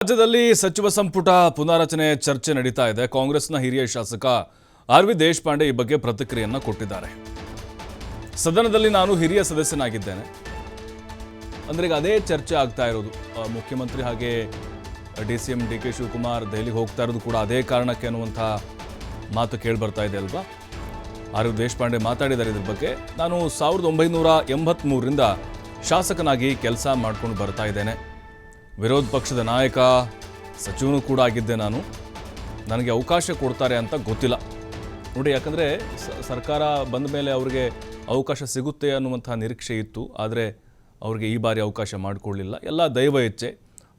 ರಾಜ್ಯದಲ್ಲಿ ಸಚಿವ ಸಂಪುಟ ಪುನಾರಚನೆ ಚರ್ಚೆ ನಡೀತಾ ಇದೆ. ಕಾಂಗ್ರೆಸ್ನ ಹಿರಿಯ ಶಾಸಕ ಆರ್.ವಿ. ದೇಶಪಾಂಡೆ ಈ ಬಗ್ಗೆ ಪ್ರತಿಕ್ರಿಯೆಯನ್ನು ಕೊಟ್ಟಿದ್ದಾರೆ. ಸದನದಲ್ಲಿ ನಾನು ಹಿರಿಯ ಸದಸ್ಯನಾಗಿದ್ದೇನೆ ಅಂದ್ರೆ ಈಗ ಅದೇ ಚರ್ಚೆ ಆಗ್ತಾ ಇರೋದು. ಮುಖ್ಯಮಂತ್ರಿ ಹಾಗೆ ಡಿ.ಸಿ.ಎಂ. ಡಿ.ಕೆ. ಶಿವಕುಮಾರ್ ದೆಹಲಿಗೆ ಹೋಗ್ತಾ ಇರೋದು ಕೂಡ ಅದೇ ಕಾರಣಕ್ಕೆ ಅನ್ನುವಂಥ ಮಾತು ಕೇಳಿ ಬರ್ತಾ ಇದೆ ಅಲ್ವಾ. ಆರ್.ವಿ. ದೇಶಪಾಂಡೆ ಮಾತಾಡಿದ್ದಾರೆ ಇದ್ರ ಬಗ್ಗೆ. ನಾನು 1983ರಿಂದ ಶಾಸಕನಾಗಿ ಕೆಲಸ ಮಾಡ್ಕೊಂಡು ಬರ್ತಾ ಇದ್ದೇನೆ. ವಿರೋಧ ಪಕ್ಷದ ನಾಯಕ, ಸಚಿವನೂ ಕೂಡ ಆಗಿದ್ದೆ. ನನಗೆ ಅವಕಾಶ ಕೊಡ್ತಾರೆ ಅಂತ ಗೊತ್ತಿಲ್ಲ ನೋಡಿ. ಯಾಕಂದರೆ ಸರ್ಕಾರ ಬಂದ ಮೇಲೆ ಅವ್ರಿಗೆ ಅವಕಾಶ ಸಿಗುತ್ತೆ ಅನ್ನುವಂಥ ನಿರೀಕ್ಷೆ ಇತ್ತು. ಆದರೆ ಅವ್ರಿಗೆ ಈ ಬಾರಿ ಅವಕಾಶ ಮಾಡಿಕೊಳ್ಳಲಿಲ್ಲ. ಎಲ್ಲ ದೈವ ಇಚ್ಛೆ.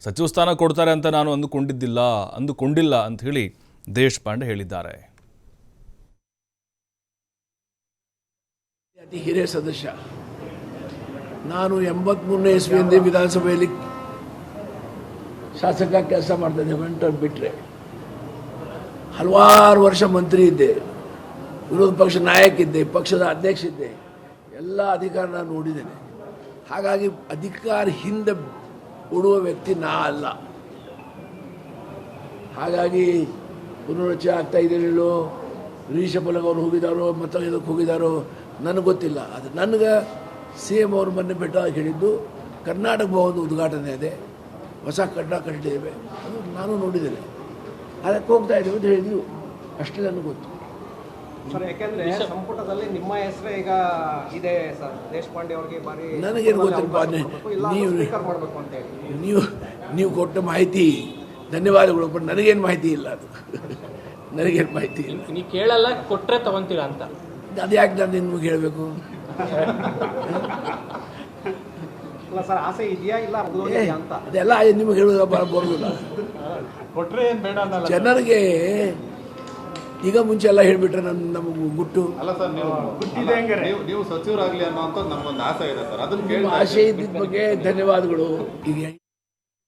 ಸಚಿವ ಸ್ಥಾನ ಕೊಡ್ತಾರೆ ಅಂತ ನಾನು ಅಂದುಕೊಂಡಿಲ್ಲ ಅಂತ ಹೇಳಿ ದೇಶಪಾಂಡೆ ಹೇಳಿದ್ದಾರೆ. ಅತಿ ಹಿರಿಯ ಸದಸ್ಯ ನಾನು 83ನೇ ಇಸ್ವಿಯಿಂದ ವಿಧಾನಸಭೆಯಲ್ಲಿ ಶಾಸಕ ಕೆಲಸ ಮಾಡ್ತಾಯಿದ್ದೆ. ವೆಂಟರ್ ಬಿಟ್ಟರೆ ಹಲವಾರು ವರ್ಷ ಮಂತ್ರಿ ಇದ್ದೆ, ವಿರೋಧ ಪಕ್ಷ ನಾಯಕ ಇದ್ದೆ, ಪಕ್ಷದ ಅಧ್ಯಕ್ಷ ಇದ್ದೆ. ಎಲ್ಲ ಅಧಿಕಾರ ನಾನು ನೋಡಿದ್ದೇನೆ. ಹಾಗಾಗಿ ಅಧಿಕಾರ ಹಿಂದೆ ಉಡುವ ವ್ಯಕ್ತಿ ನಾ ಅಲ್ಲ. ಹಾಗಾಗಿ ಪುನರ್ರಚನೆ ಆಗ್ತಾ ಇದ್ದೇನೋ, ರಿಷಬ್ ಅವರು ಹೋಗಿದ್ದಾರೋ ಮತ್ತು ಇದಕ್ಕೆ ಹೋಗಿದ್ದಾರೋ ನನಗೆ ಗೊತ್ತಿಲ್ಲ. ಅದು ನನಗೆ CM ಅವರು ಮೊನ್ನೆ ಭೇಟಿಯಾಗಿ ಹೇಳಿದ್ದು ಕರ್ನಾಟಕ ಭವನದ ಉದ್ಘಾಟನೆ ಇದೆ, ಹೊಸ ಕಟ್ಟಡ ಕಟ್ಟಿದ್ದೇವೆ, ಅದು ನಾನು ನೋಡಿದ್ದೇನೆ. ಅದಕ್ಕೆ ಹೋಗ್ತಾ ಇದ್ದೇವೆ ಅಂತ ಹೇಳಿದ್ರು, ಅಷ್ಟೇ ನನಗೆ ಗೊತ್ತು. ಸರ್, ಯಾಕೆಂದ್ರೆ ಸಂಪುಟದಲ್ಲಿ ನಿಮ್ಮ ಹೆಸರೇ ಈಗ ಇದೆ ಸರ್. ದೇಶಪಾಂಡೆ ಅವರಿಗೆ ಬಾರಿ ನನಗೇನು ಗೊತ್ತಿಲ್ಲ. ನೀವು ಕೊಟ್ಟ ಮಾಹಿತಿ ಧನ್ಯವಾದಗಳು, ಬಟ್ ನನಗೇನು ಮಾಹಿತಿ ಇಲ್ಲ. ಅದು ನನಗೇನು ಮಾಹಿತಿ ಇಲ್ಲ. ನೀವು ಕೇಳಲ್ಲ, ಕೊಟ್ಟರೆ ತಗೊಂತೀರಾ ಅಂತ. ಅದು ಯಾಕೆ ನಾನು ನಿಮ್ಗೆ ಹೇಳಬೇಕು? ಸರ್, ಆಸೆ ಇದೆಯಾ ಇಲ್ಲ ಅಂತ ಅದೆಲ್ಲ ನಿಮಗೆ ಹೇಳೋದು ಬರೋದಿಲ್ಲ. ಜನರಿಗೆ ಈಗ ಮುಂಚೆ ಎಲ್ಲ ಹೇಳಿಬಿಟ್ರೆ ನಮಗೆ ಗುಟ್ಟು ಅಲ್ಲ ಸರ್. ನೀವು ಸಚಿವರಾಗಲಿ ಅನ್ನೋಂಥ ನಮಗೊಂದು ಆಸೆ ಇದೆ ಸರ್. ಅದನ್ನ ಆಸೆ ಇದ್ದಿದ್ದ ಬಗ್ಗೆ ಧನ್ಯವಾದಗಳು. ಈಗ